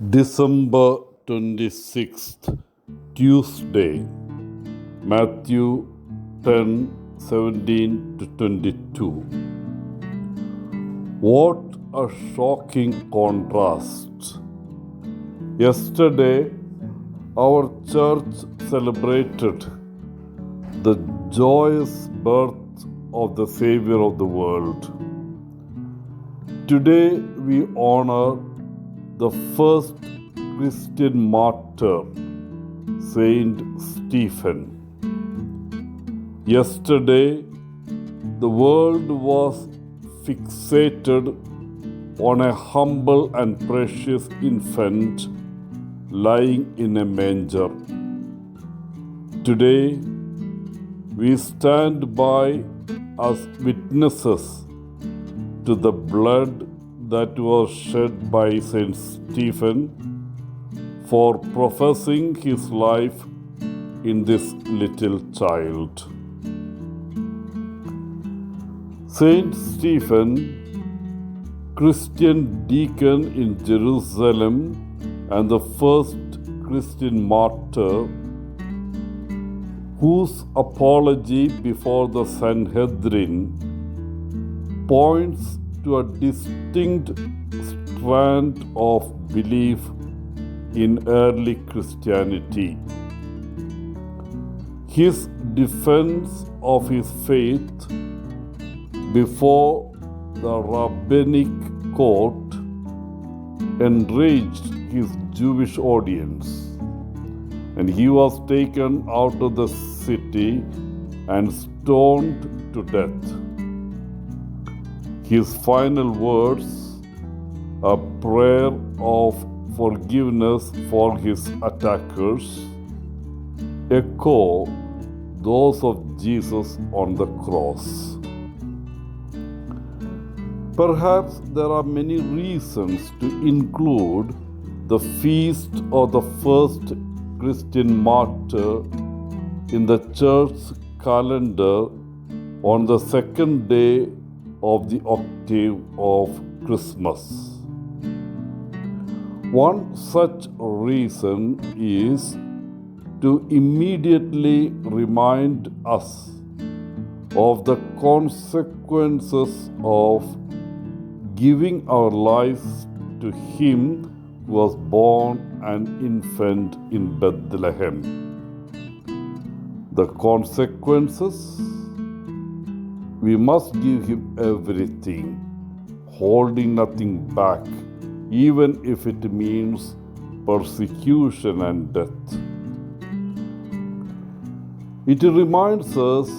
December 26th, Tuesday, Mathew 10:17 to 22. What a shocking contrast! Yesterday, our church celebrated the joyous birth of the Savior of the world. Today, we honor the first Christian martyr, Saint Stephen. Yesterday, the world was fixated on a humble and precious infant lying in a manger. Today, we stand by as witnesses to the blood that was shed by Saint Stephen for professing his life in this little child. Saint Stephen, Christian deacon in Jerusalem and the first Christian martyr, whose apology before the Sanhedrin points to a distinct strand of belief in early Christianity. His defense of his faith before the rabbinic court enraged his Jewish audience, and he was taken out of the city and stoned to death. His final words, a prayer of forgiveness for his attackers, echo those of Jesus on the cross. Perhaps there are many reasons to include the feast of the first Christian martyr in the church calendar on the second day of the octave of Christmas. One such reason is to immediately remind us of the consequences of giving our lives to Him who was born an infant in Bethlehem. The consequences: we must give Him everything, holding nothing back, even if it means persecution and death. It reminds us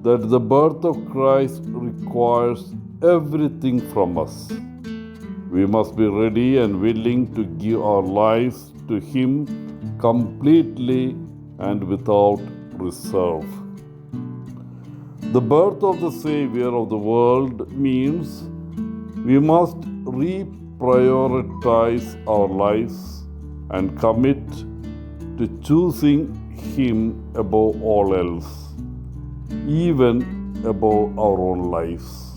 that the birth of Christ requires everything from us. We must be ready and willing to give our lives to Him completely and without reserve. The birth of the Savior of the world means we must reprioritize our lives and commit to choosing Him above all else, even above our own lives.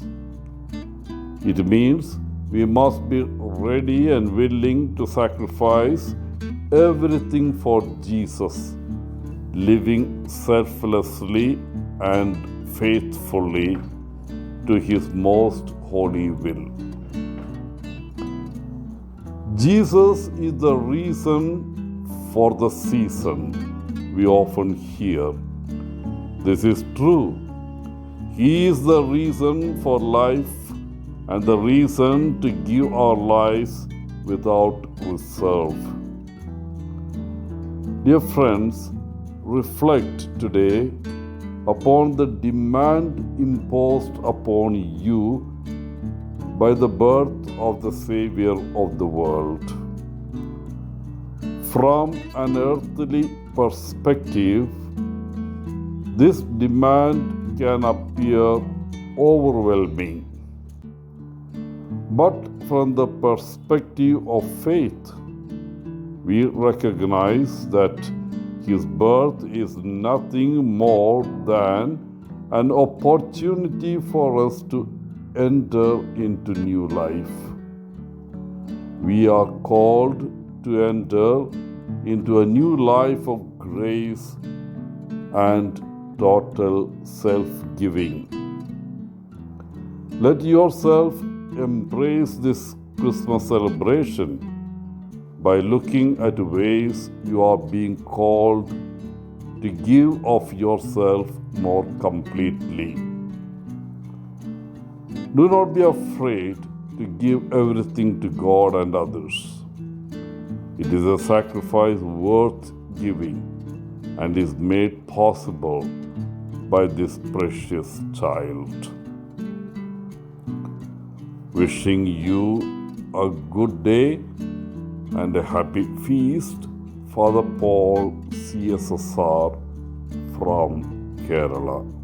It means we must be ready and willing to sacrifice everything for Jesus, living selflessly and faithfully to His most holy will. Jesus is the reason for the season, we often hear. This is true. He is the reason for life and the reason to give our lives without reserve. Dear friends, reflect today upon the demand imposed upon you by the birth of the Savior of the world. From an earthly perspective, this demand can appear overwhelming. But from the perspective of faith, we recognize that His birth is nothing more than an opportunity for us to enter into new life. We are called to enter into a new life of grace and total self-giving. Let yourself embrace this Christmas celebration by looking at ways you are being called to give of yourself more completely. Do not be afraid to give everything to God and others. It is a sacrifice worth giving and is made possible by this precious child. Wishing you a good day and a happy feast, Father Paul, CSSR from Kerala.